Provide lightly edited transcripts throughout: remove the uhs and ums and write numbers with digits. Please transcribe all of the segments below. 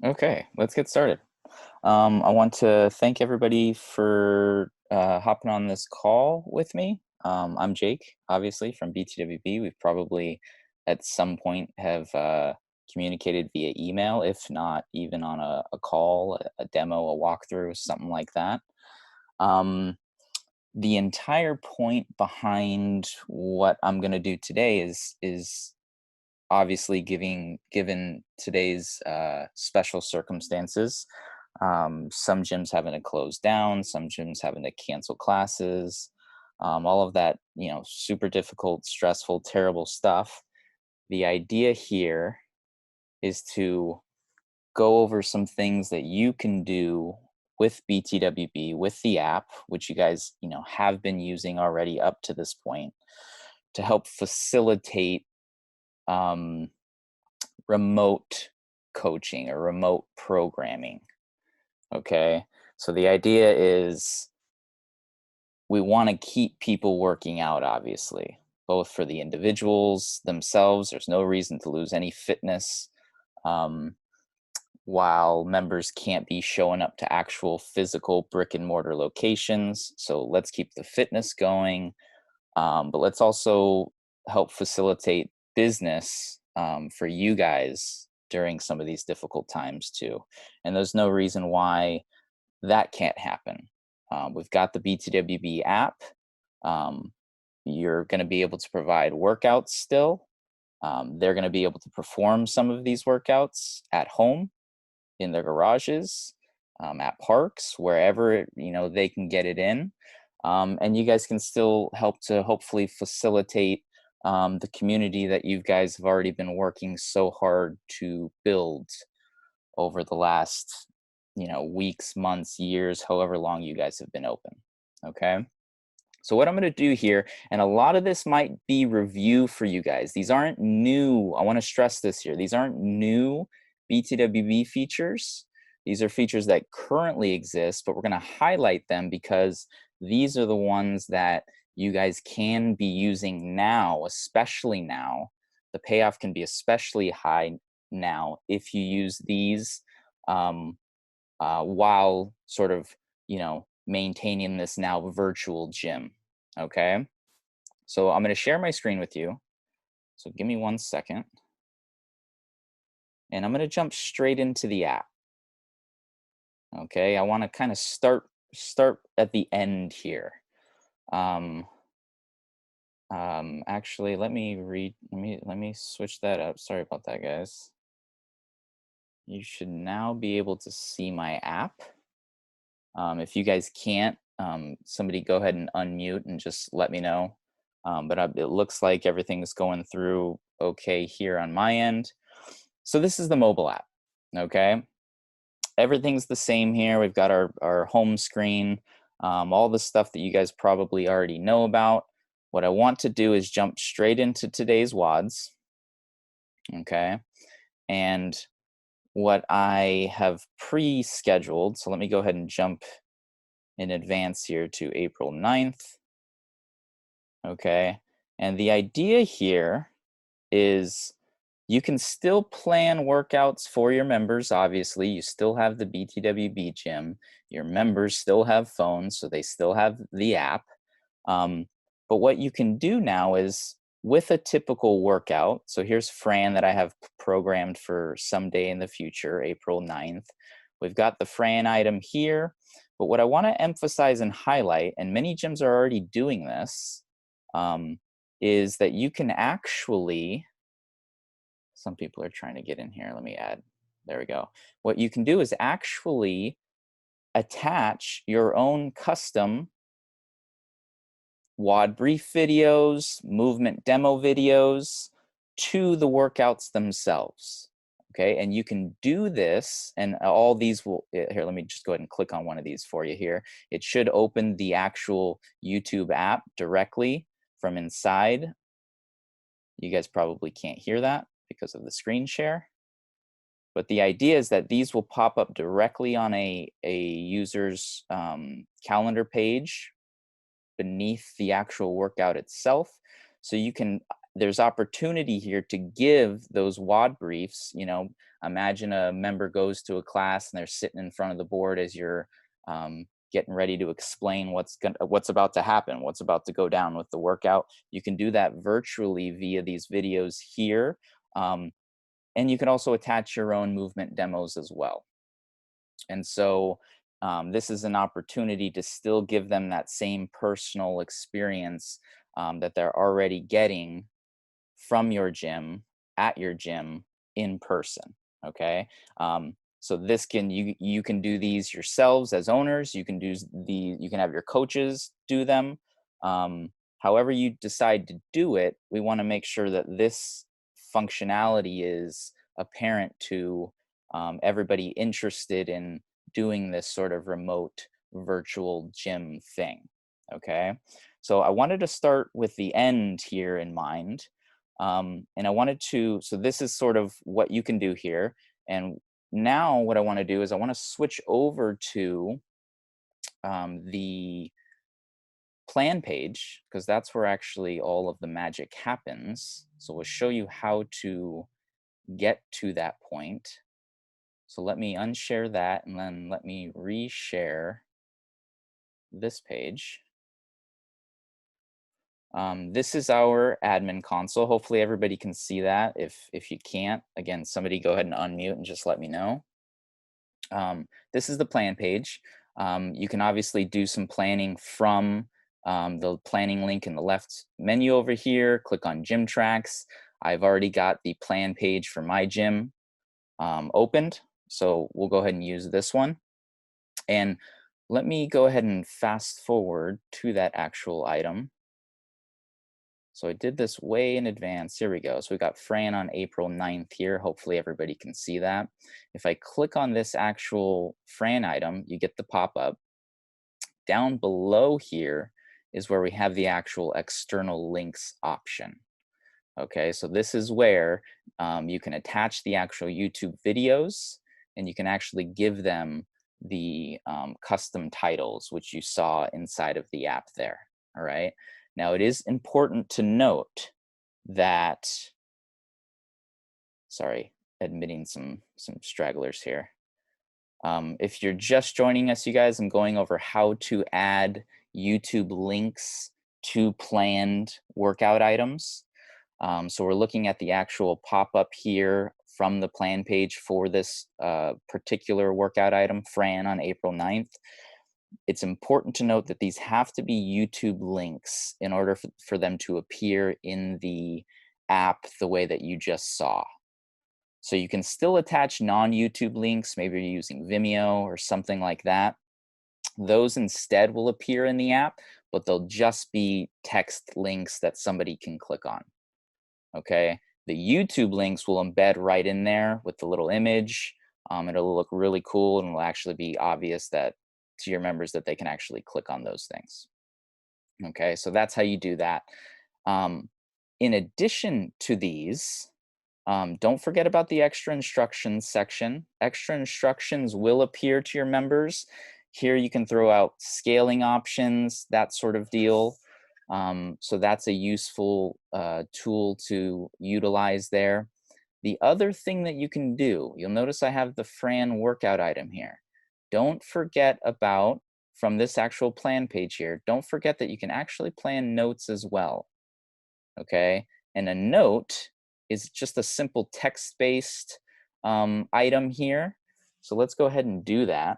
Okay, let's get started. I want to thank everybody for hopping on this call with me. I'm Jake, obviously from btwb. We've probably at some point have communicated via email, if not even on a call, a demo, a walkthrough, something like that. Um, the entire point behind what I'm going to do today is obviously given today's special circumstances, some gyms having to close down, some gyms having to cancel classes, all of that, super difficult, stressful, terrible stuff. The idea here is to go over some things that you can do with btwb, with the app, which you guys have been using already up to this point, to help facilitate um, remote coaching or remote programming. Okay. So the idea is we want to keep people working out, obviously, both for the individuals themselves. There's no reason to lose any fitness um, while members can't be showing up to actual physical brick and mortar locations. So let's keep the fitness going. But let's also help facilitate business for you guys during some of these difficult times too. And there's no reason why that can't happen. We've got the BTWB app. Um, you're going to be able to provide workouts still. They're going to be able to perform some of these workouts at home, in their garages, at parks, wherever they can get it in, and you guys can still help to hopefully facilitate the community that you guys have already been working so hard to build over the last weeks, months, years, however long you guys have been open. Okay. So what I'm going to do here, and a lot of this might be review for you guys. These aren't new. I want to stress this here. These aren't new BTWB features. These are features that currently exist, but we're going to highlight them because these are the ones that you guys can be using now, especially now. The payoff can be especially high now if you use these um, while sort of, maintaining this now virtual gym. Okay. So I'm going to share my screen with you. So give me 1 second. And I'm going to jump straight into the app. Okay. I want to kind of start at the end here. Um, actually, let me switch that up. Sorry about that, guys. You should now be able to see my app. If you guys can't, somebody go ahead and unmute and just let me know. It looks like everything's going through okay here on my end. So this is the mobile app. Okay. Everything's the same here. We've got our home screen, all the stuff that you guys probably already know about. What I want to do is jump straight into today's WODs. Okay. And what I have pre-scheduled, so let me go ahead and jump in advance here to April 9th. Okay. And the idea here is you can still plan workouts for your members. Obviously, you still have the BTWB gym. Your members still have phones, so they still have the app. Um, but what you can do now is with a typical workout. So here's Fran that I have programmed for someday in the future, April 9th. We've got the Fran item here. But what I want to emphasize and highlight, and many gyms are already doing this, is that you can actually, some people are trying to get in here. Let me add, there we go. What you can do is actually attach your own custom WOD brief videos, movement demo videos to the workouts themselves. Okay, and you can do this, and all these will, here, let me just go ahead and click on one of these for you here. It should open the actual YouTube app directly from inside. You guys probably can't hear that because of the screen share. But the idea is that these will pop up directly on a user's calendar page beneath the actual workout itself. So you can there's opportunity here to give those WOD briefs. Imagine a member goes to a class and they're sitting in front of the board as you're getting ready to explain what's about to happen, what's about to go down with the workout. You can do that virtually via these videos here. And you can also attach your own movement demos as well. And so this is an opportunity to still give them that same personal experience that they're already getting from your gym, at your gym, in person. Okay. So this you can do these yourselves as owners. You can you can have your coaches do them. However you decide to do it, we want to make sure that this functionality is apparent to everybody interested in doing this sort of remote virtual gym thing. Okay. So I wanted to start with the end here in mind. And I wanted to, so this is sort of what you can do here. And now what I want to do is I want to switch over to the plan page, because that's where actually all of the magic happens. So we'll show you how to get to that point. So let me unshare that and then let me reshare this page. This is our admin console. Hopefully everybody can see that. If you can't, again, somebody go ahead and unmute and just let me know. This is the plan page. You can obviously do some planning from the planning link in the left menu over here. Click on Gym Tracks. I've already got the plan page for my gym opened. So we'll go ahead and use this one. And let me go ahead and fast forward to that actual item. So I did this way in advance. Here we go. So we got Fran on April 9th here. Hopefully everybody can see that. If I click on this actual Fran item, you get the pop-up. Down below here is where we have the actual external links option. Okay, so this is where you can attach the actual YouTube videos and you can actually give them the custom titles, which you saw inside of the app there. All right. Now, it is important to note that, sorry, admitting some stragglers here. If you're just joining us, you guys, I'm going over how to add YouTube links to planned workout items. So we're looking at the actual pop-up here from the plan page for this particular workout item, Fran, on April 9th. It's important to note that these have to be YouTube links in order for them to appear in the app the way that you just saw. So you can still attach non-YouTube links, maybe you're using Vimeo or something like that. Those instead will appear in the app, but they'll just be text links that somebody can click on. Okay, the YouTube links will embed right in there with the little image. It'll look really cool and will actually be obvious that to your members that they can actually click on those things. Okay, so that's how you do that. In addition to these, don't forget about the extra instructions section. Extra instructions will appear to your members. Here you can throw out scaling options, that sort of deal. So that's a useful tool to utilize there. The other thing that you can do, you'll notice I have the Fran workout item here. Don't forget about, from this actual plan page here, don't forget that you can actually plan notes as well. Okay, and a note is just a simple text-based item here. So let's go ahead and do that.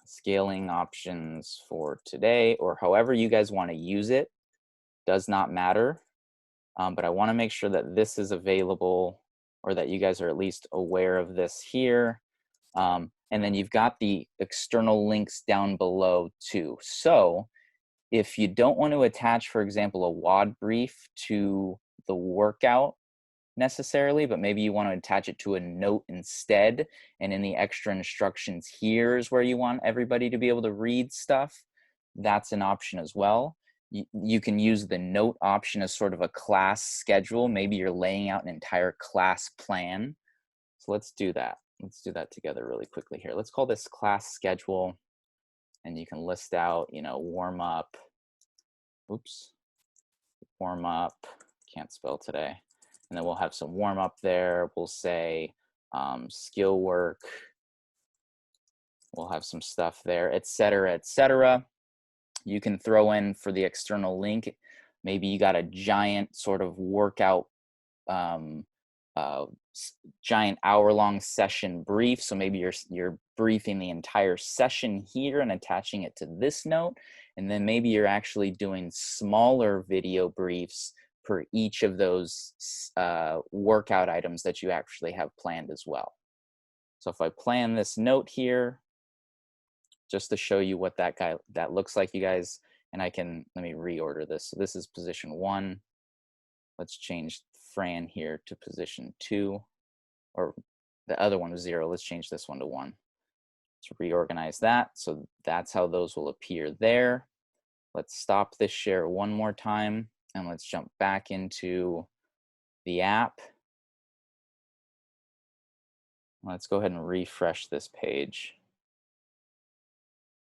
Scaling options for today, or however you guys want to use it, does not matter. But I want to make sure that this is available, or that you guys are at least aware of this here. And then you've got the external links down below too. So if you don't want to attach, for example, a WOD brief to the workout necessarily, but maybe you want to attach it to a note instead, and in the extra instructions here is where you want everybody to be able to read stuff, that's an option as well. You can use the note option as sort of a class schedule. Maybe you're laying out an entire class plan. So let's do that. Let's do that together really quickly here. Let's call this class schedule, and you can list out, warm up, warm up, can't spell today. And then we'll have some warm up there. We'll say skill work. We'll have some stuff there, etc., etc. You can throw in for the external link. Maybe you got a giant sort of workout, giant hour-long session brief. So maybe you're briefing the entire session here and attaching it to this note. And then maybe you're actually doing smaller video briefs per each of those workout items that you actually have planned as well. So if I plan this note here, just to show you what that looks like, you guys, and let me reorder this. So this is position 1. Let's change Fran here to position 2, or the other one was 0. Let's change this one to 1 to reorganize that. So that's how those will appear there. Let's stop this share one more time, and let's jump back into the app. Let's go ahead and refresh this page.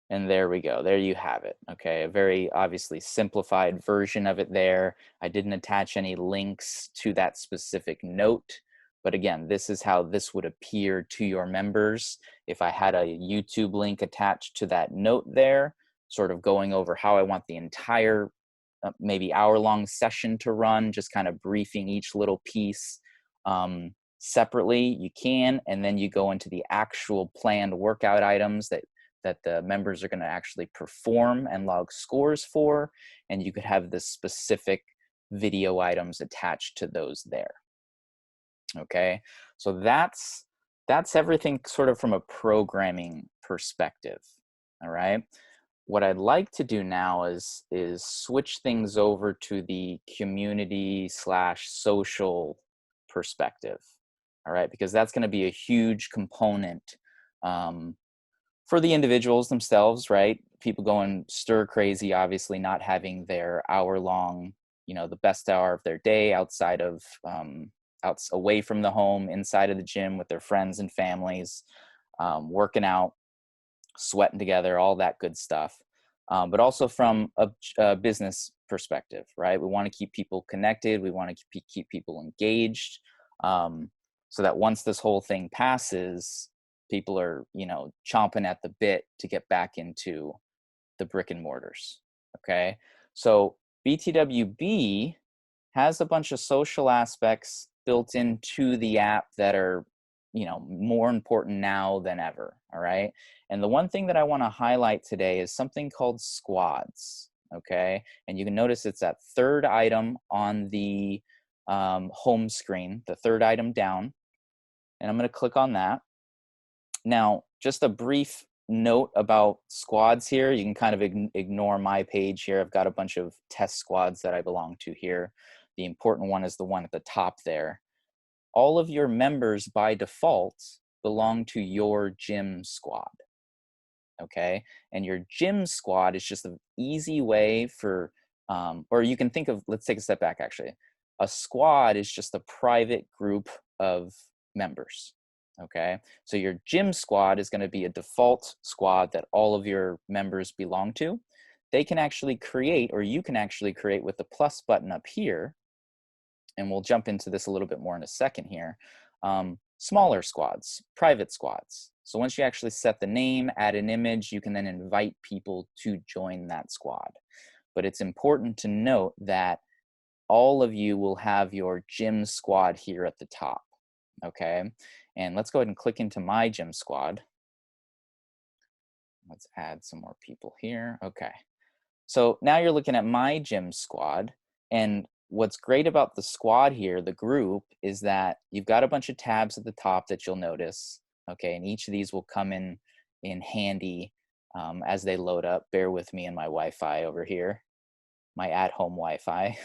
And there we go. There you have it. Okay, a very obviously simplified version of it there. I didn't attach any links to that specific note. But again, this is how this would appear to your members. If I had a YouTube link attached to that note there, sort of going over how I want the entire maybe hour-long session to run, just kind of briefing each little piece separately, you can. And then you go into the actual planned workout items that the members are going to actually perform and log scores for, and you could have the specific video items attached to those there. Okay, so that's everything sort of from a programming perspective. All right, what I'd like to do now is switch things over to the community/social perspective. All right, because that's going to be a huge component for the individuals themselves, right? People going stir crazy, obviously not having their hour-long, the best hour of their day outside of, away from the home, inside of the gym with their friends and families, working out, sweating together, all that good stuff. But also from a business perspective, right? We want to keep people connected. We want to keep people engaged, so that once this whole thing passes, people are, chomping at the bit to get back into the brick and mortars. Okay, so btwb has a bunch of social aspects built into the app that are, more important now than ever. All right, and the one thing that I want to highlight today is something called squads. Okay, and you can notice it's that third item on the home screen, the third item down, and I'm going to click on that. Now, just a brief note about squads here. You can kind of ignore my page here. I've got a bunch of test squads that I belong to here. The important one is the one at the top there. All of your members by default belong to your gym squad. Okay, and your gym squad is just an easy way for, or you can think of, let's take a step back actually. A squad is just a private group of members. Okay, so your gym squad is going to be a default squad that all of your members belong to. They can actually create, or you can actually create with the plus button up here, and we'll jump into this a little bit more in a second here, smaller squads, private squads. So once you actually set the name, add an image, you can then invite people to join that squad. But it's important to note that all of you will have your gym squad here at the top. Okay, and let's go ahead and click into my gym squad. Let's add some more people here. Okay, so now you're looking at my gym squad, and what's great about the squad here, the group, is that you've got a bunch of tabs at the top that you'll notice. Okay, and each of these will come in handy as they load up. Bear with me and my Wi-Fi over here, my at-home Wi-Fi.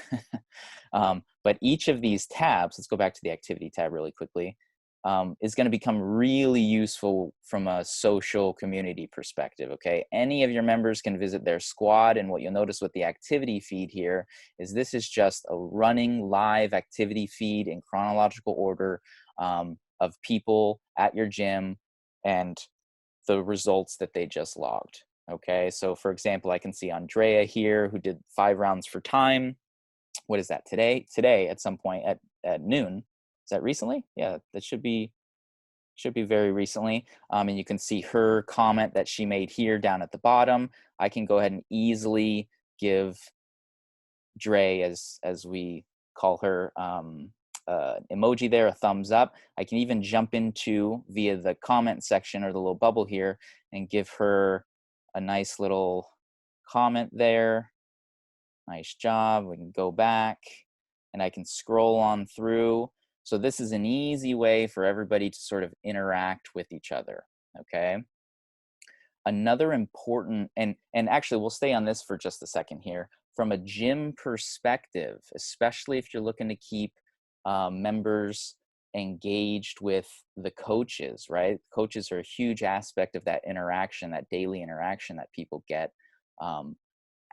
But each of these tabs, let's go back to the activity tab really quickly, is going to become really useful from a social community perspective. Okay, any of your members can visit their squad, and what you'll notice with the activity feed here is this is just a running live activity feed in chronological order of people at your gym and the results that they just logged. Okay, so for example, I can see Andrea here who did 5 rounds for time. what is that, today at some point at noon. Is that recently? Yeah, that should be very recently. And you can see her comment that she made here down at the bottom. I can go ahead and easily give Dre, as we call her, emoji there, a thumbs up. I can even jump into via the comment section or the little bubble here and give her a nice little comment there. Nice job. We can go back and I can scroll on through. So this is an easy way for everybody to sort of interact with each other. Okay. Another important, and actually we'll stay on this for just a second here. From a gym perspective, especially if you're looking to keep members engaged with the coaches, right? Coaches are a huge aspect of that interaction, that daily interaction that people get.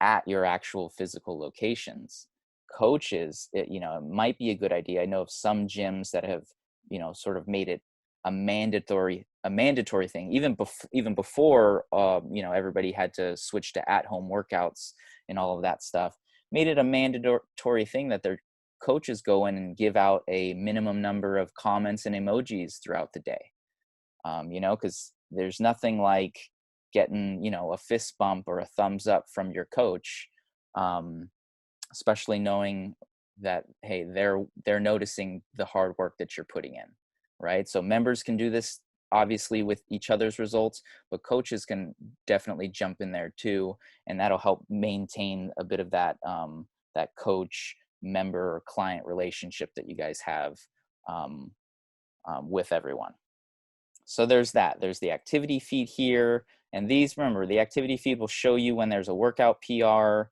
At your actual physical locations. Coaches, it might be a good idea. I know of some gyms that have, sort of made it a mandatory thing, even before, everybody had to switch to at-home workouts and all of that stuff. Made it a mandatory thing that their coaches go in and give out a minimum number of comments and emojis throughout the day. Because there's nothing like getting, a fist bump or a thumbs up from your coach, especially knowing that, hey, they're noticing the hard work that you're putting in, right? So members can do this obviously with each other's results, but coaches can definitely jump in there too, and that'll help maintain a bit of that that coach member or client relationship that you guys have um, with everyone. So there's that. There's the activity feed here. And these, remember, the activity feed will show you when there's a workout PR,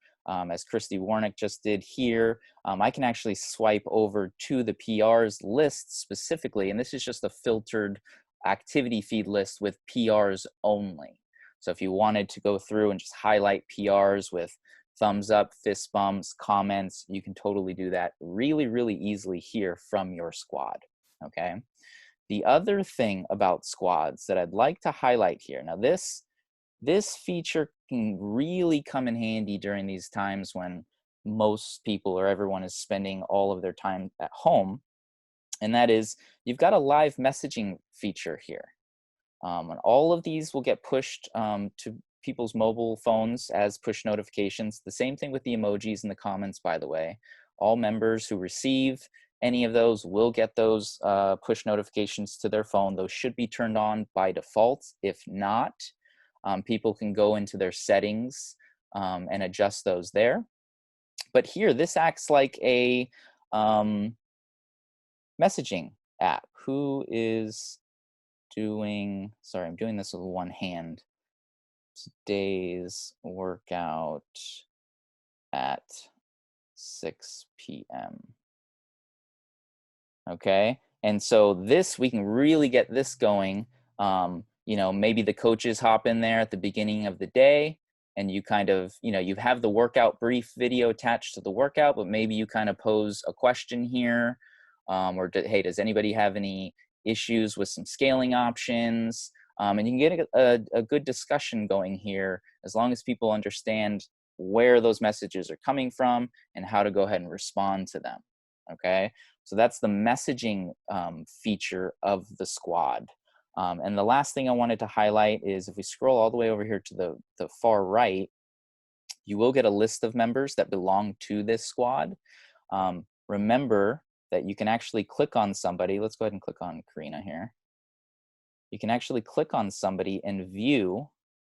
as Christy Warnick just did here. I can actually swipe over to the PRs list specifically, and this is just a filtered activity feed list with PRs only. So if you wanted to go through and just highlight PRs with thumbs up, fist bumps, comments, you can totally do that really, really easily here from your squad, okay? The other thing about squads that I'd like to highlight here, now this feature can really come in handy during these times when most people or everyone is spending all of their time at home, and that is you've got a live messaging feature here. And all of these will get pushed to people's mobile phones as push notifications. The same thing with the emojis and the comments, by the way. All members who receive any of those will get those push notifications to their phone. Those should be turned on by default. If not, people can go into their settings and adjust those there. But here, this acts like a messaging app. Who is doing, sorry, I'm doing this with one hand. Today's workout at 6 p.m. Okay. And so this, we can really get this going. Maybe the coaches hop in there at the beginning of the day and you kind of, you have the workout brief video attached to the workout, but maybe you kind of pose a question here. Hey, does anybody have any issues with some scaling options? And you can get a good discussion going here as long as people understand where those messages are coming from and how to go ahead and respond to them. Okay. So that's the messaging feature of the squad. And the last thing I wanted to highlight is if we scroll all the way over here to the far right, you will get a list of members that belong to this squad. Remember that you can actually click on somebody. Let's go ahead and click on Karina here. You can actually click on somebody and view.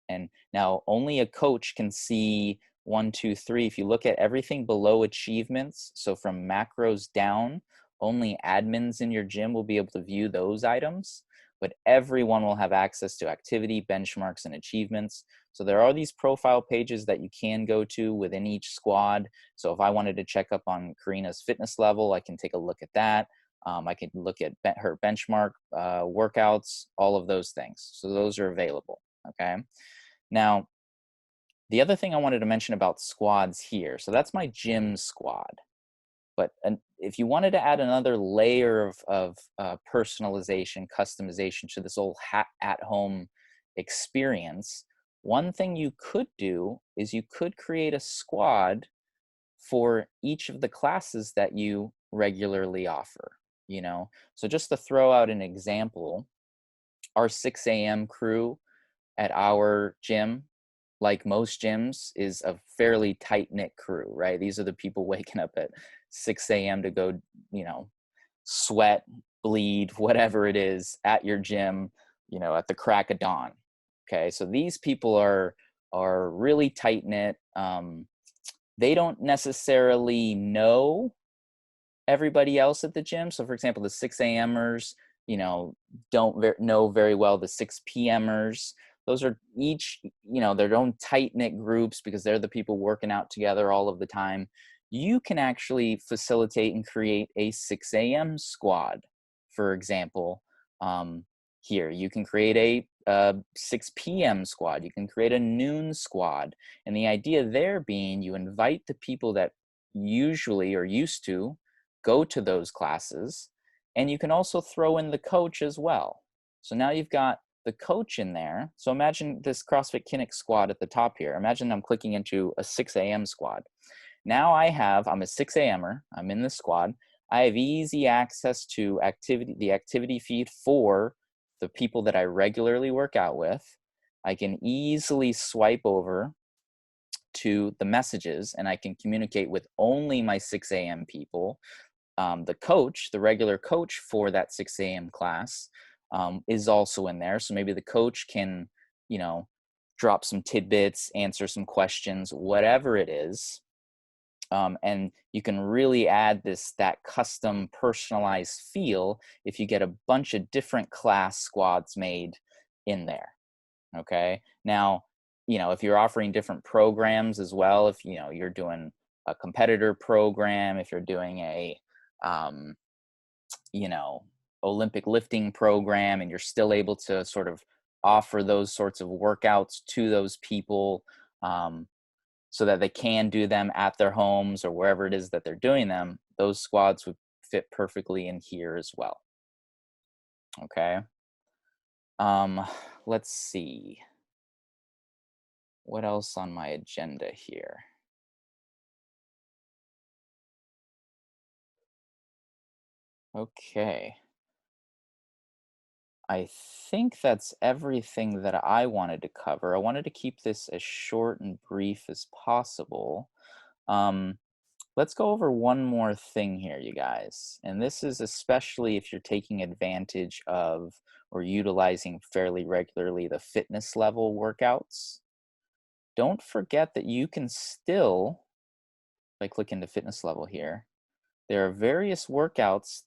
And now only a coach can see 1, 2, 3. If you look at everything below achievements, so from macros down, only admins in your gym will be able to view those items, but everyone will have access to activity, benchmarks, and achievements. So there are these profile pages that you can go to within each squad. So if I wanted to check up on Karina's fitness level, I can take a look at that. I can look at her benchmark workouts, all of those things. So those are available, okay? Now, the other thing I wanted to mention about squads here, so that's my gym squad. But if you wanted to add another layer of personalization, customization to this whole at-home experience, one thing you could do is you could create a squad for each of the classes that you regularly offer, you know? So just to throw out an example, our 6 a.m. crew at our gym, like most gyms, is a fairly tight knit crew, right? These are the people waking up at 6 a.m. to go, you know, sweat, bleed, whatever it is at your gym, you know, at the crack of dawn. Okay, so these people are really tight knit. They don't necessarily know everybody else at the gym. So, for example, the 6 a.m.ers, you know, don't know very well the 6 p.m.ers. Those are each, you know, their own tight knit groups because they're the people working out together all of the time. You can actually facilitate and create a 6 a.m. squad, for example. Here, you can create a 6 p.m. squad. You can create a noon squad. And the idea there being you invite the people that usually or used to go to those classes, and you can also throw in the coach as well. So now you've got the coach in there. So imagine this CrossFit Kinetics squad at the top here. Imagine I'm clicking into a 6 a.m. squad. Now I'm a 6 a.m.er, I'm in the squad. I have easy access to the activity feed for the people that I regularly work out with. I can easily swipe over to the messages and I can communicate with only my 6 a.m. people. The coach, the regular coach for that 6 a.m. class, is also in there. So maybe the coach can, you know, drop some tidbits, answer some questions, whatever it is. And you can really add that custom personalized feel if you get a bunch of different class squads made in there. Okay. Now, you know, if you're offering different programs as well, if, you know, you're doing a competitor program, if you're doing um, you know, Olympic lifting program, and you're still able to sort of offer those sorts of workouts to those people, so that they can do them at their homes or wherever it is that they're doing them, those squads would fit perfectly in here as well. Okay. Um, let's see. What else on my agenda here? Okay. I think that's everything that I wanted to cover. I wanted to keep this as short and brief as possible. Um, let's go over one more thing here, you guys. And this is especially if you're taking advantage of or utilizing fairly regularly the fitness level workouts. Don't forget that you can still, if I click into fitness level here, there are various workouts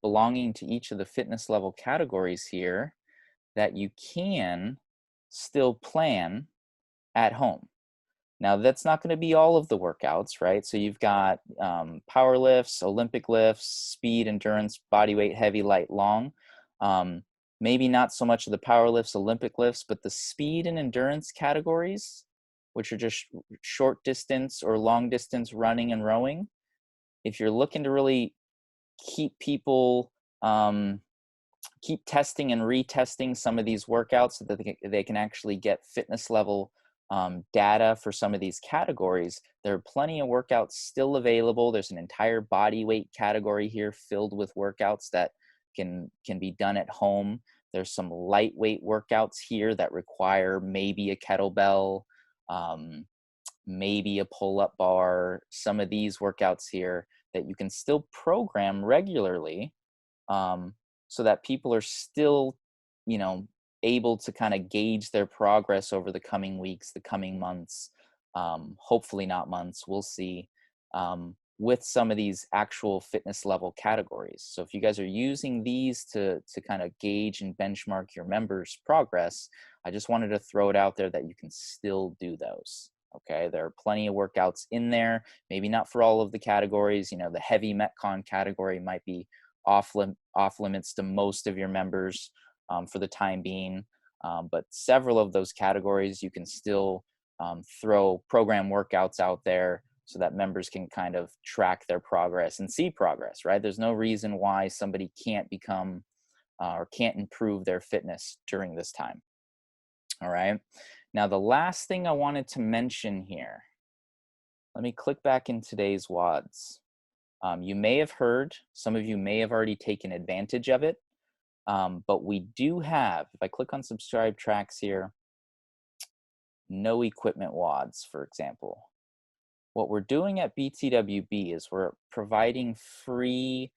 belonging to each of the fitness level categories here that you can still plan at home. Now, that's not going to be all of the workouts, right? So you've got power lifts, Olympic lifts, speed, endurance, body weight, heavy, light, long. Um, Maybe not so much of the power lifts, Olympic lifts, but the speed and endurance categories, which are just short distance or long distance running and rowing. If you're looking to really keep people keep testing and retesting some of these workouts so that they can actually get fitness level data for some of these categories. There are plenty of workouts still available. There's an entire body weight category here filled with workouts that can be done at home. There's some lightweight workouts here that require maybe a kettlebell, maybe a pull-up bar, some of these workouts here that you can still program regularly, um, so that people are still, you know, able to kind of gauge their progress over the coming weeks, the coming months, hopefully not months, we'll see, with some of these actual fitness level categories. So if you guys are using these to kind of gauge and benchmark your members' progress, I just wanted to throw it out there that you can still do those. Okay, there are plenty of workouts in there, maybe not for all of the categories. You know, the heavy Metcon category might be off limits to most of your members for the time being. But several of those categories, you can still throw program workouts out there so that members can kind of track their progress and see progress, right? There's no reason why somebody can't become or can't improve their fitness during this time. All right. Now, the last thing I wanted to mention here Let me click back in today's WODs. You may have heard, some of you may have already taken advantage of it, but we do have, if I click on subscribe tracks here, no equipment WODs, for example. What we're doing at btwb is we're providing free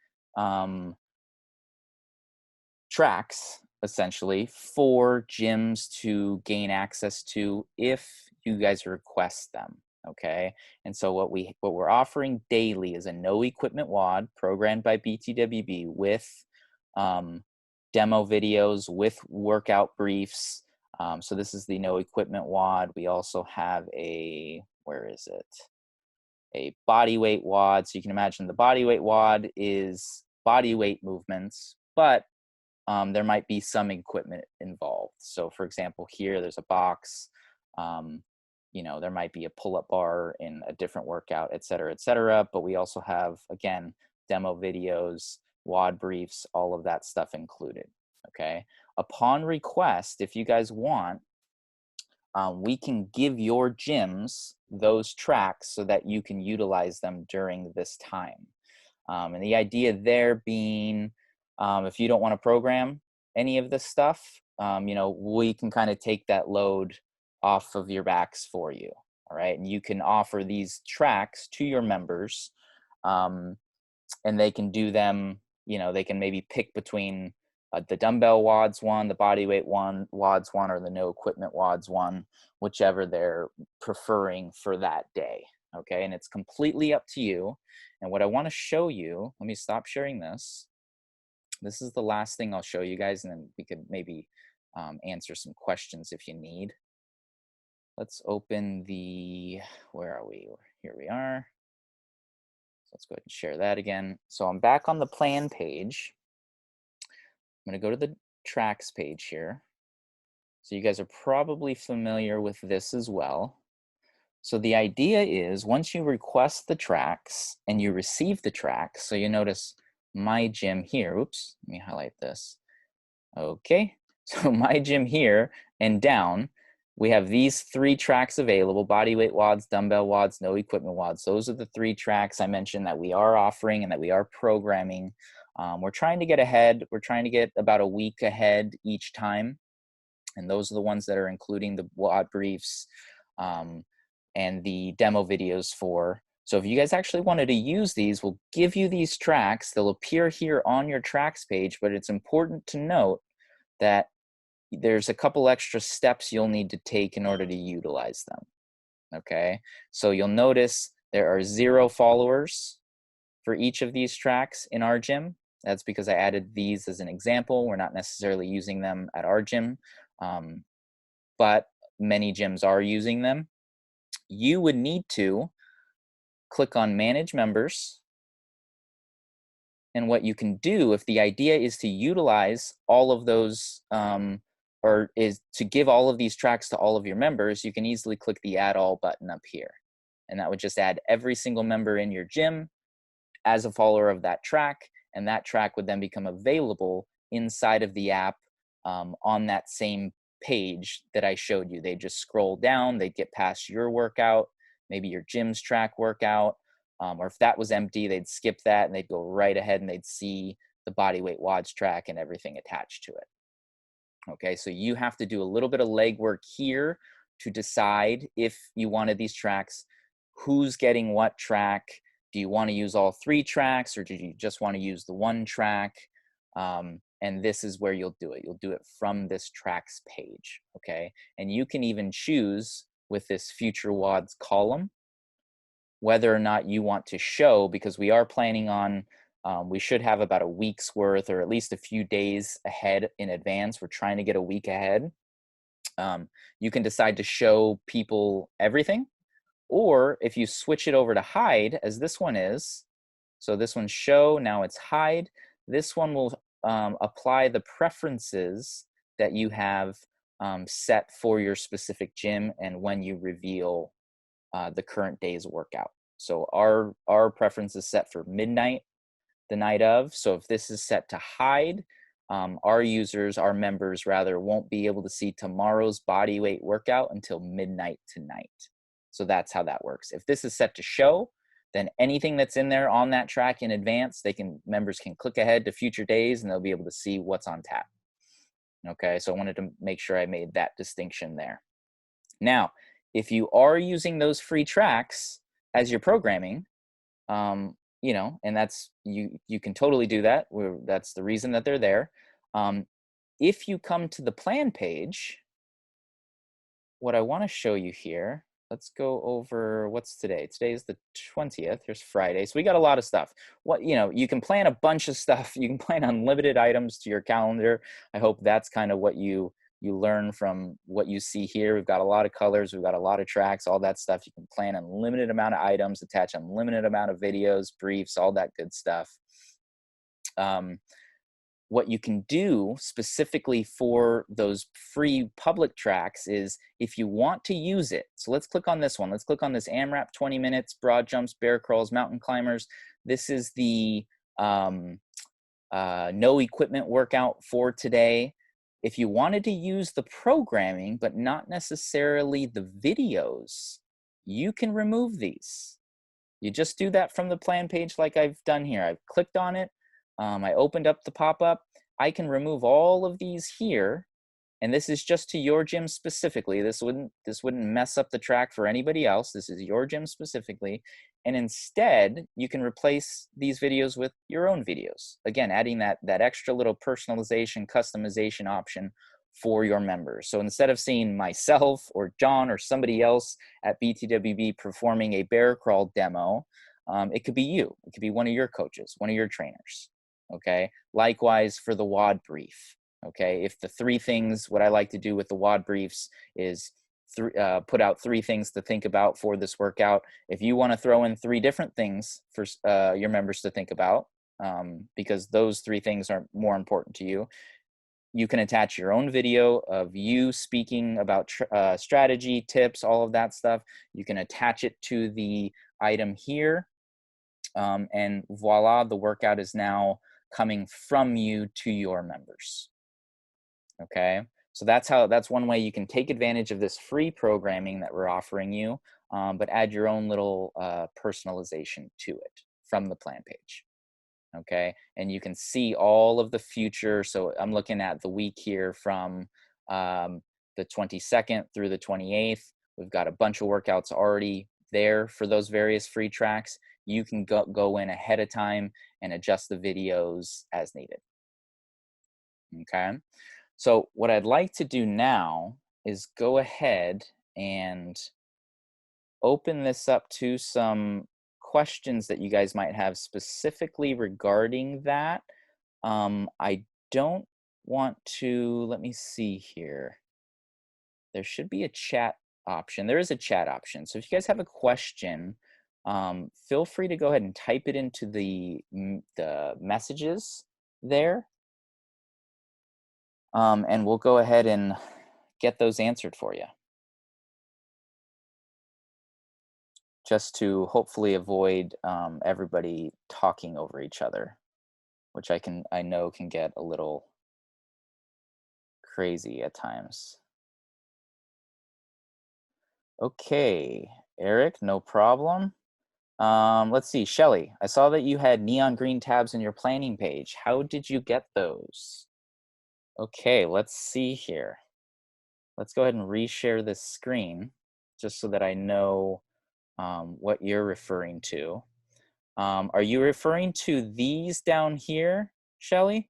tracks, essentially, for gyms to gain access to if you guys request them. Okay, and so what we're offering daily is a no equipment WOD programmed by btwb with demo videos, with workout briefs. So this is the no equipment WOD. We also have a, where is it, a body weight WOD. So you can imagine the body weight WOD is body weight movements, but there might be some equipment involved. So for example, here there's a box, there might be a pull-up bar in a different workout, et cetera, but we also have, again, demo videos, WOD briefs, all of that stuff included, okay? Upon request, if you guys want, we can give your gyms those tracks so that you can utilize them during this time. And the idea there being, if you don't want to program any of this stuff, we can kind of take that load off of your backs for you. All right. And you can offer these tracks to your members, and they can do them, they can maybe pick between the dumbbell WODs one, the body weight one, WODs one, or the no equipment WODs one, whichever they're preferring for that day. Okay. And it's completely up to you. And what I want to show you, let me stop sharing this. This is the last thing I'll show you guys, and then we could maybe answer some questions if you need. Let's open the, where are we? Here we are. So let's go ahead and share that again. So I'm back on the plan page. I'm going to go to the tracks page here. So you guys are probably familiar with this as well. So the idea is once you request the tracks and you receive the tracks, so you notice my gym here, oops, let me highlight this. Okay, so my gym here and down, we have these 3 tracks available: body weight WODs, dumbbell WODs, no equipment WODs. Those are the 3 tracks I mentioned that we are offering and that we are programming. We're trying to get ahead. We're trying to get about a week ahead each time. And those are the ones that are including the WOD briefs and the demo videos for. So if you guys actually wanted to use these, we'll give you these tracks. They'll appear here on your tracks page, but it's important to note that there's a couple extra steps you'll need to take in order to utilize them. Okay, so you'll notice there are 0 followers for each of these tracks in our gym. That's because I added these as an example. We're not necessarily using them at our gym, but many gyms are using them. You would need to click on Manage Members. And what you can do, if the idea is to utilize all of those, or is to give all of these tracks to all of your members, you can easily click the Add All button up here. And that would just add every single member in your gym as a follower of that track. And that track would then become available inside of the app on that same page that I showed you. They just scroll down, they get past your workout, maybe your gym's track workout, or if that was empty, they'd skip that and they'd go right ahead and they'd see the body weight WODs track and everything attached to it. Okay, so you have to do a little bit of legwork here to decide if you wanted these tracks, who's getting what track. Do you want to use all 3 tracks, or do you just want to use the 1 track? And this is where you'll do it. You'll do it from this tracks page, okay? And you can even choose with this future WODs column whether or not you want to show, because we are planning on, we should have about a week's worth, or at least a few days ahead in advance. We're trying to get a week ahead. You can decide to show people everything, or if you switch it over to hide, as this one is, so this one's show, now it's hide. This one will apply the preferences that you have set for your specific gym and when you reveal the current day's workout. So our preference is set for midnight, the night of. So if this is set to hide, our users, our members rather, won't be able to see tomorrow's body weight workout until midnight tonight. So that's how that works. If this is set to show, then anything that's in there on that track in advance, members can click ahead to future days and they'll be able to see what's on tap. Okay, so I wanted to make sure I made that distinction there. Now, if you are using those free tracks as your programming, you know, and that's, you can totally do that. That's the reason that they're there. If you come to the plan page, what I want to show you here, let's go over, what's today? Today is the 20th. Here's Friday. So we got a lot of stuff. You know, you can plan a bunch of stuff. You can plan unlimited items to your calendar. I hope that's kind of what you learn from what you see here. We've got a lot of colors. We've got a lot of tracks, all that stuff. You can plan unlimited amount of items, attach unlimited amount of videos, briefs, all that good stuff. What you can do specifically for those free public tracks is, if you want to use it, so let's click on this one. Let's click on this AMRAP 20 minutes, broad jumps, bear crawls, mountain climbers. This is the no equipment workout for today. If you wanted to use the programming, but not necessarily the videos, you can remove these. You just do that from the plan page like I've done here. I've clicked on it. I opened up the pop-up. I can remove all of these here, and this is just to your gym specifically. This wouldn't mess up the track for anybody else. This is your gym specifically, and instead you can replace these videos with your own videos. Again, adding that extra little personalization, customization option for your members. So instead of seeing myself or John or somebody else at BTWB performing a bear crawl demo, it could be you. It could be one of your coaches, one of your trainers. Okay. Likewise for the WOD brief. Okay. If the three things, what I like to do with the WOD briefs is put out 3 things to think about for this workout. If you want to throw in 3 different things for your members to think about, because those 3 things are more important to you, you can attach your own video of you speaking about strategy, tips, all of that stuff. You can attach it to the item here. And voila, the workout is now coming from you to your members. Okay, so that's one way you can take advantage of this free programming that we're offering you, but add your own little personalization to it from the plan page. Okay, and you can see all of the future. So I'm looking at the week here from the 22nd through the 28th. We've got a bunch of workouts already there for those various free tracks. You can go in ahead of time and adjust the videos as needed. Okay, so what I'd like to do now is go ahead and open this up to some questions that you guys might have specifically regarding that. I don't want to, let me see here. There should be a chat option. There is a chat option. So if you guys have a question, feel free to go ahead and type it into the messages there. And we'll go ahead and get those answered for you, just to hopefully avoid everybody talking over each other, which I know can get a little crazy at times. Okay, Eric, no problem. Let's see, Shelly, I saw that you had neon green tabs in your planning page. How did you get those? Okay, let's see here. Let's go ahead and reshare this screen just so that I know what you're referring to. Are you referring to these down here, Shelly?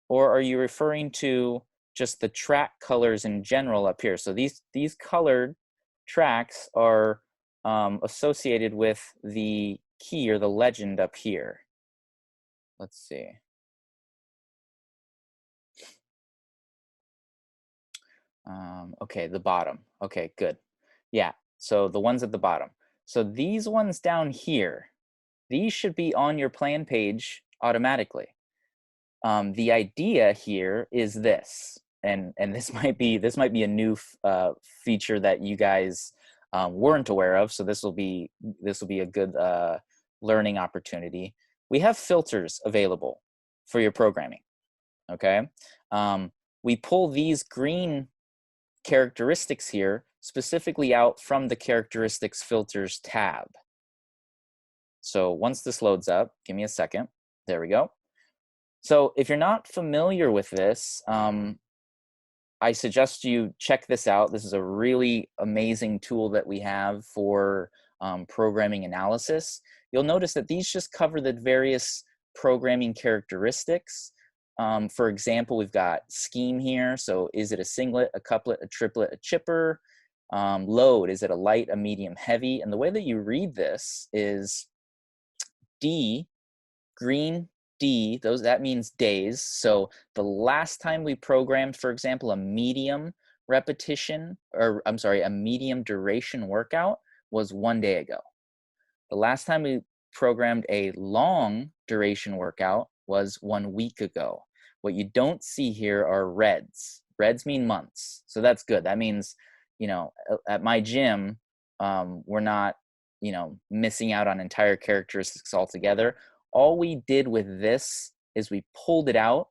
Or are you referring to just the track colors in general up here? So these colored tracks are associated with the key or the legend up here. Let's see. Okay, the bottom. Okay, good. Yeah, so the ones at the bottom. So these ones down here, these should be on your plan page automatically. The idea here is this, and this might be a new feature that you guys weren't aware of. So this will be a good learning opportunity. We have filters available for your programming. Okay, we pull these green characteristics here specifically out from the characteristics filters tab. So once this loads up, give me a second. There we go. So if you're not familiar with this, I suggest you check this out. This is a really amazing tool that we have for programming analysis. You'll notice that these just cover the various programming characteristics. For example, we've got scheme here. So is it a singlet, a couplet, a triplet, a chipper? Load, is it a light, a medium, heavy? And the way that you read this is D, green D, that means days. So the last time we programmed, for example, a medium repetition, or I'm sorry, a medium duration workout was 1 day ago. The last time we programmed a long duration workout was 1 week ago. What you don't see here are reds. Reds mean months. So that's good. That means, you know, at my gym, we're not, you know, missing out on entire characteristics altogether. All we did with this is we pulled it out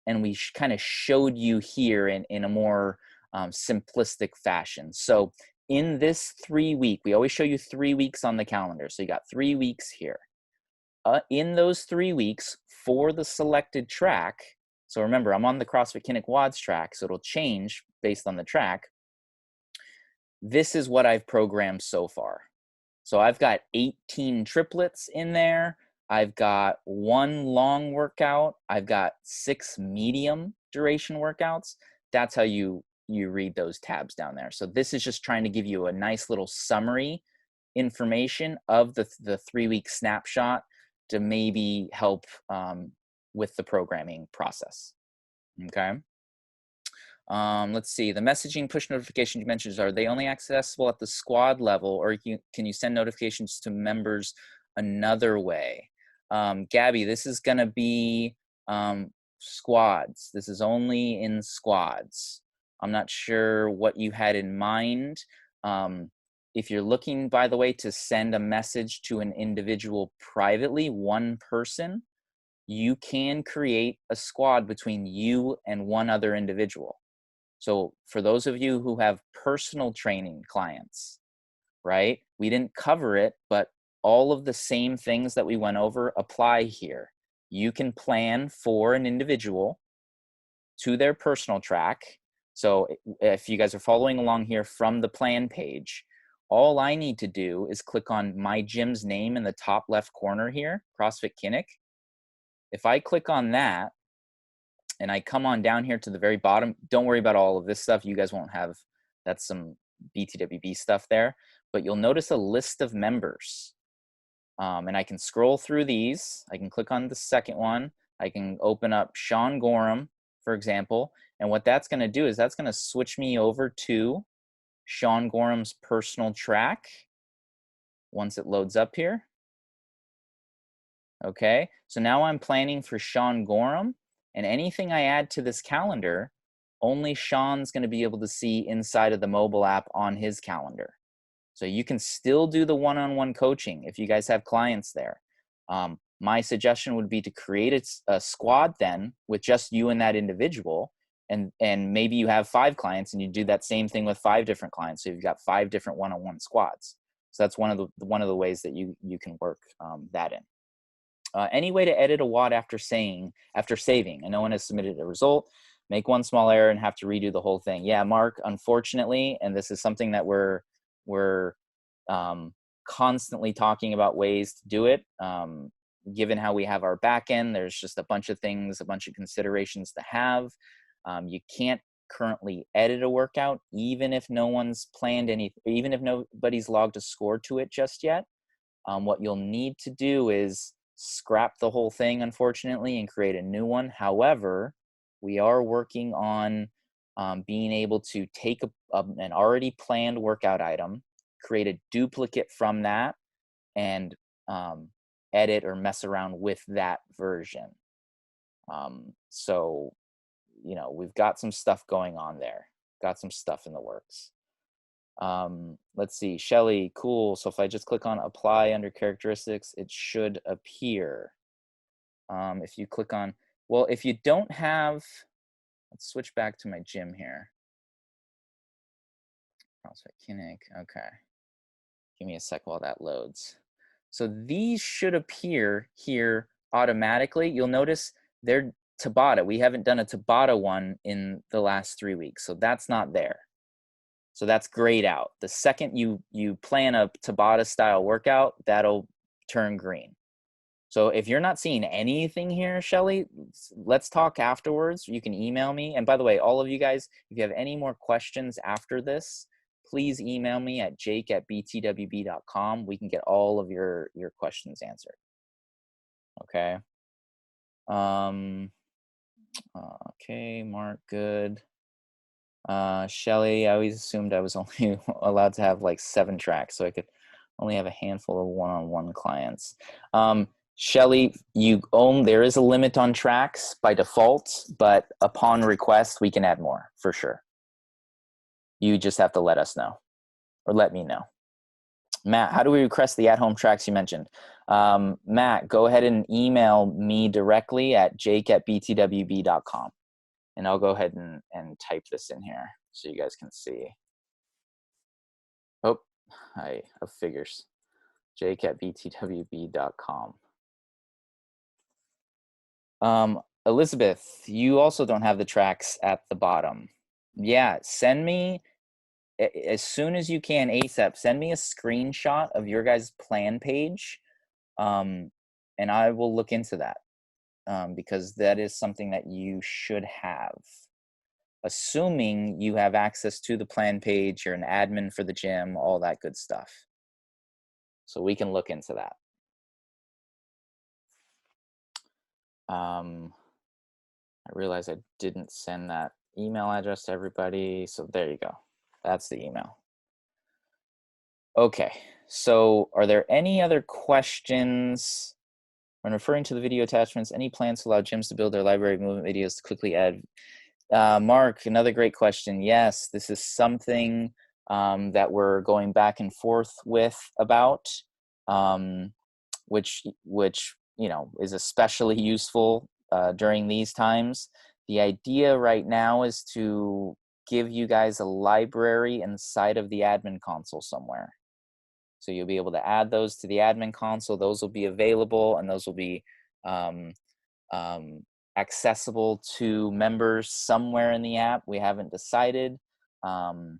and we kind of showed you here in a more simplistic fashion. So in this 3 week, we always show you 3 weeks on the calendar. So you got 3 weeks here. In those 3 weeks for the selected track, so remember, I'm on the CrossFit Kinnick WODS track, so it'll change based on the track. This is what I've programmed so far. So I've got 18 triplets in there. I've got 1 long workout. I've got 6 medium duration workouts. That's how you read those tabs down there. So this is just trying to give you a nice little summary information of the 3-week snapshot to maybe help with the programming process. Okay. Let's see, the messaging push notification dimensions, are they only accessible at the squad level, or can you send notifications to members another way? Gabby, this is going to be squads. This is only in squads. I'm not sure what you had in mind. If you're looking, by the way, to send a message to an individual privately, one person, you can create a squad between you and one other individual. So for those of you who have personal training clients, right, we didn't cover it, but all of the same things that we went over apply here. You can plan for an individual to their personal track. So if you guys are following along here from the plan page, all I need to do is click on my gym's name in the top left corner here, CrossFit Kinnick. If I click on that, and I come on down here to the very bottom, don't worry about all of this stuff. You guys won't have, that's some btwb stuff there, but you'll notice a list of members. And I can scroll through these. I can click on the second one. I can open up Sean Gorham, for example. And what that's going to do is that's going to switch me over to Sean Gorham's personal track once it loads up here. Okay, so now I'm planning for Sean Gorham. And anything I add to this calendar, only Sean's going to be able to see inside of the mobile app on his calendar. So you can still do the one-on-one coaching if you guys have clients there. My suggestion would be to create a squad then with just you and that individual. And maybe you have 5 clients and you do that same thing with 5 different clients. So you've got 5 different one-on-one squads. So that's one of the ways that you can work that in. Any way to edit a WOD after saving, and no one has submitted a result, make one small error and have to redo the whole thing. Yeah, Mark, unfortunately, and this is something that we're constantly talking about ways to do it. Given how we have our back end, there's just a bunch of things, a bunch of considerations to have. You can't currently edit a workout, even if no one's planned even if nobody's logged a score to it just yet. What you'll need to do is scrap the whole thing, unfortunately, and create a new one. However, we are working on being able to take an already planned workout item, create a duplicate from that, and edit or mess around with that version. So, you know, we've got some stuff going on there, got some stuff in the works. Let's see, Shelly, cool. So if I just click on apply under characteristics, it should appear. If you click on, well, if you don't have, let's switch back to my gym here. CrossFit Kinnick, okay. Give me a sec while that loads. So these should appear here automatically. You'll notice they're Tabata. We haven't done a Tabata one in the last 3 weeks, so that's not there. So that's grayed out. The second you plan a Tabata style workout, that'll turn green. So if you're not seeing anything here, Shelly, let's talk afterwards. You can email me. And by the way, all of you guys, if you have any more questions after this, please email me at jake@btwb.com. We can get all of your questions answered. Okay. Okay, Mark, good. Shelly, I always assumed I was only allowed to have like 7 tracks, so I could only have a handful of one-on-one clients. Shelly, there is a limit on tracks by default, but upon request, we can add more for sure. You just have to let us know, or let me know. Matt, how do we request the at-home tracks you mentioned? Matt, go ahead and email me directly at jake@btwb.com. And I'll go ahead and type this in here so you guys can see. Oh, of figures. jake@btwb.com. Elizabeth, you also don't have the tracks at the bottom. Yeah, send me, as soon as you can, ASAP, send me a screenshot of your guys' plan page, and I will look into that, because that is something that you should have. Assuming you have access to the plan page, you're an admin for the gym, all that good stuff. So we can look into that. I realized I didn't send that email address to everybody. So there you go. That's the email. Okay, so are there any other questions? When referring to the video attachments, any plans to allow gyms to build their library of movement videos to quickly add? Mark, another great question. Yes, this is something that we're going back and forth with about, which is especially useful during these times. The idea right now is to give you guys a library inside of the admin console somewhere. So you'll be able to add those to the admin console. Those will be available, and those will be accessible to members somewhere in the app. We haven't decided, so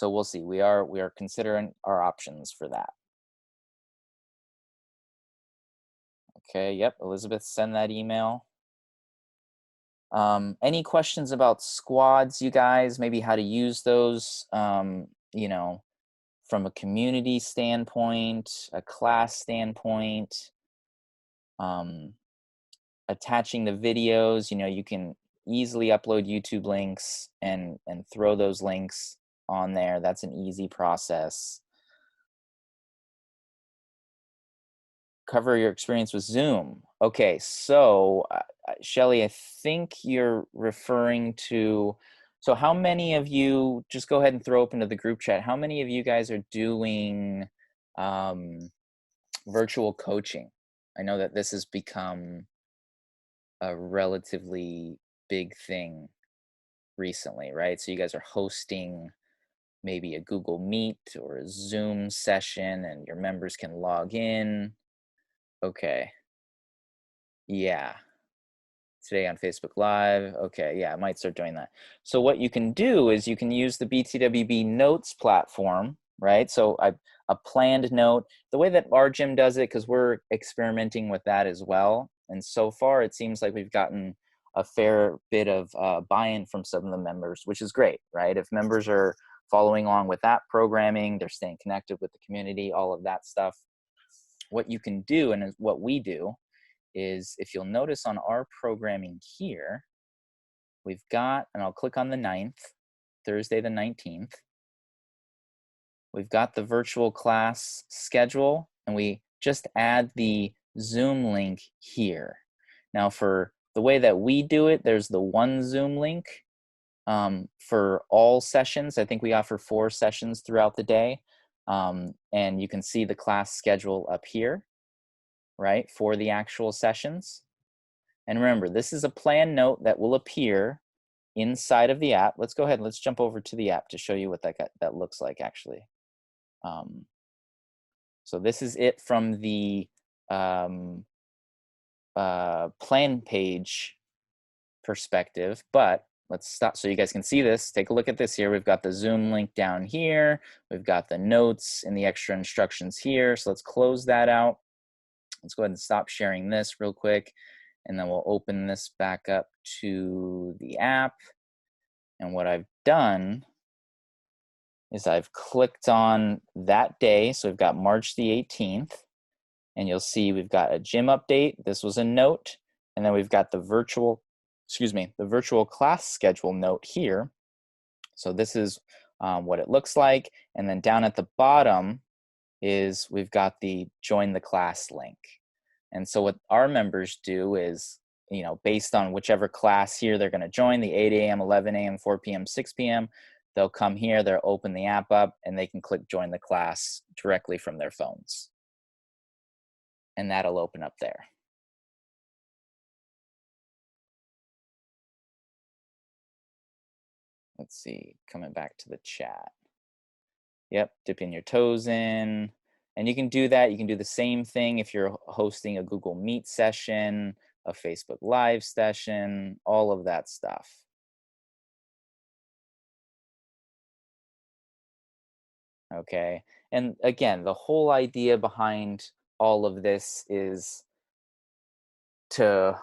we'll see. We are considering our options for that. Okay, yep, Elizabeth, send that email. Any questions about squads, you guys? Maybe how to use those, from a community standpoint, a class standpoint, attaching the videos. You can easily upload YouTube links and throw those links on there. That's an easy process. Cover your experience with Zoom. Okay, so Shelly, I think you're referring to, so how many of you, just go ahead and throw open to the group chat, how many of you guys are doing virtual coaching? I know that this has become a relatively big thing recently, right? So you guys are hosting maybe a Google Meet or a Zoom session, and your members can log in. Okay. Yeah. Today on Facebook Live. Okay, yeah, I might start doing that. So what you can do is you can use the btwb notes platform, right? So a planned note, the way that our gym does it, because we're experimenting with that as well. And so far, it seems like we've gotten a fair bit of buy-in from some of the members, which is great, right? If members are following along with that programming, they're staying connected with the community, all of that stuff. What you can do, and what we do, is if you'll notice on our programming here, we've got, and I'll click on the 9th, Thursday the 19th. We've got the virtual class schedule, and we just add the Zoom link here. Now for the way that we do it, there's the one Zoom link for all sessions. I think we offer 4 sessions throughout the day. And you can see the class schedule up here, right, for the actual sessions. And remember, this is a plan note that will appear inside of the app. Let's go ahead and let's jump over to the app to show you what that looks like actually. So this is it from the plan page perspective, but let's stop so you guys can see this. Take a look at this here. We've got the Zoom link down here. We've got the notes and the extra instructions here. So let's close that out. Let's go ahead and stop sharing this real quick, and then we'll open this back up to the app. And what I've done is I've clicked on that day. So we've got March the 18th, and you'll see we've got a gym update. This was a note, and then we've got the virtual class schedule note here. So this is what it looks like. And then down at the bottom is we've got the join the class link. And so what our members do is, based on whichever class here they're going to join, the 8 a.m., 11 a.m., 4 p.m., 6 p.m., they'll come here, they'll open the app up, and they can click join the class directly from their phones. And that'll open up there. Let's see, coming back to the chat. Yep, dipping your toes in. And you can do that. You can do the same thing if you're hosting a Google Meet session, a Facebook Live session, all of that stuff. Okay, and again, the whole idea behind all of this is to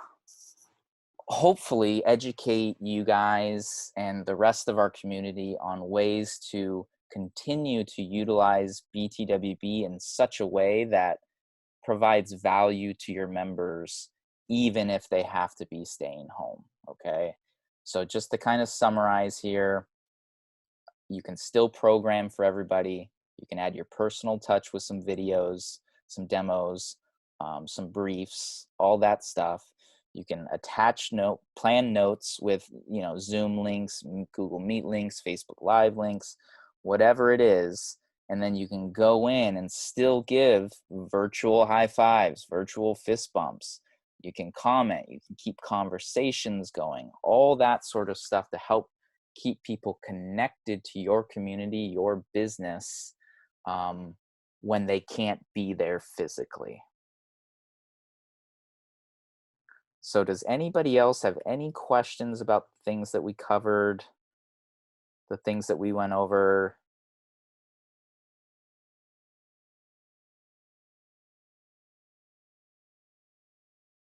hopefully educate you guys and the rest of our community on ways to continue to utilize BTWB in such a way that provides value to your members, even if they have to be staying home, okay? So just to kind of summarize here, you can still program for everybody. You can add your personal touch with some videos, some demos, some briefs, all that stuff. You can attach plan notes with, Zoom links, Google Meet links, Facebook Live links, whatever it is. And then you can go in and still give virtual high fives, virtual fist bumps. You can comment, you can keep conversations going, all that sort of stuff to help keep people connected to your community, your business, when they can't be there physically. So does anybody else have any questions about things that we covered, the things that we went over?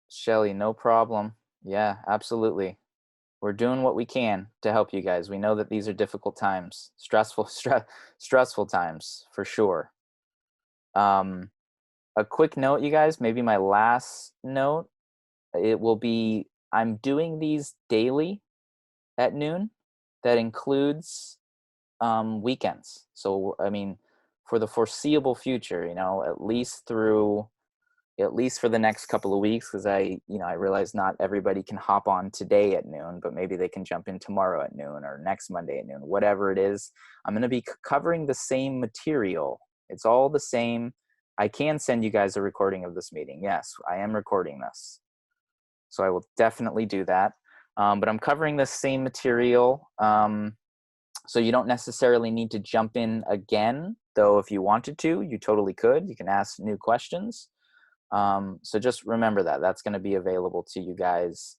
Shelly, no problem. Yeah, absolutely. We're doing what we can to help you guys. We know that these are difficult times, stressful times for sure. A quick note, you guys, maybe my last note, it will be, I'm doing these daily at noon. That includes weekends. So, I mean, for the foreseeable future, at least for the next couple of weeks, because I realize not everybody can hop on today at noon, but maybe they can jump in tomorrow at noon or next Monday at noon, whatever it is. I'm going to be covering the same material. It's all the same. I can send you guys a recording of this meeting. Yes, I am recording this. So I will definitely do that. But I'm covering the same material. So you don't necessarily need to jump in again, though if you wanted to, you totally could. You can ask new questions. So just remember that. That's going to be available to you guys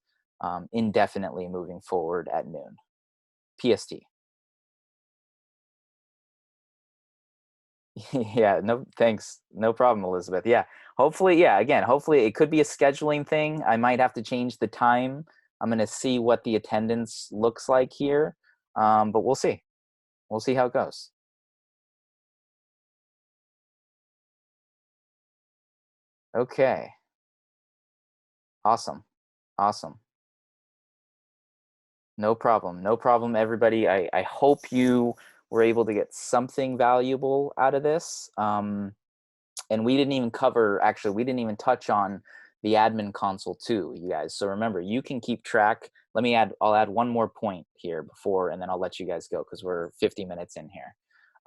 indefinitely moving forward at noon, PST. Yeah, no, thanks. No problem, Elizabeth. Yeah, hopefully it could be a scheduling thing. I might have to change the time. I'm going to see what the attendance looks like here, but we'll see. We'll see how it goes. Okay. Awesome. No problem, everybody. I hope you were able to get something valuable out of this. And we didn't even touch on the admin console too, you guys. So remember, you can keep track. I'll add one more point here before, and then I'll let you guys go because we're 50 minutes in here.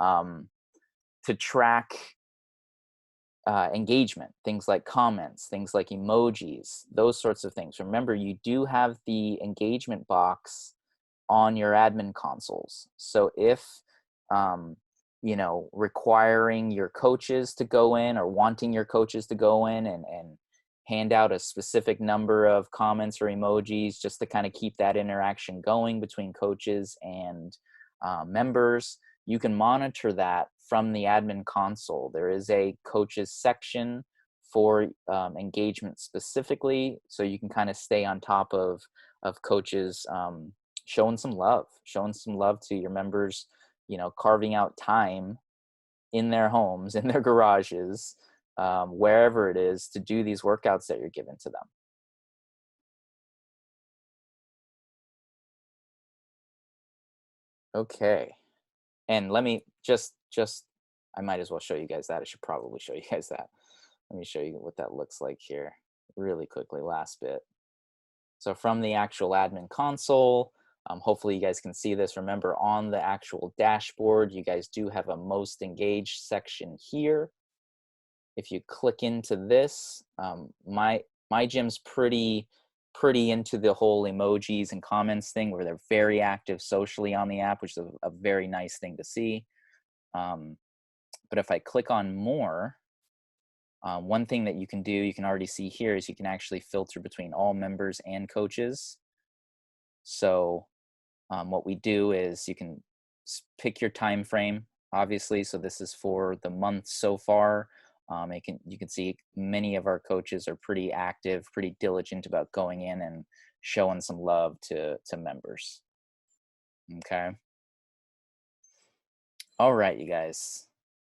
To track engagement, things like comments, things like emojis, those sorts of things. Remember, you do have the engagement box on your admin consoles. So if, um, requiring your coaches to go in or wanting your coaches to go in and hand out a specific number of comments or emojis just to kind of keep that interaction going between coaches and members, you can monitor that from the admin console. There is a coaches section for engagement specifically, so you can kind of stay on top of coaches showing some love to your members, carving out time in their homes, in their garages, wherever it is, to do these workouts that you're giving to them. Okay. And let me just I might as well show you guys that. I should probably show you guys that. Let me show you what that looks like here really quickly. Last bit. So from the actual admin console, hopefully you guys can see this. Remember, on the actual dashboard, you guys do have a most engaged section here. If you click into this, my gym's pretty into the whole emojis and comments thing, where they're very active socially on the app, which is a very nice thing to see. But if I click on more, one thing that you can do, you can already see here, is you can actually filter between all members and coaches. So what we do is you can pick your time frame, obviously. So this is for the month so far. You can see many of our coaches are pretty active, pretty diligent about going in and showing some love to members. Okay. All right, you guys.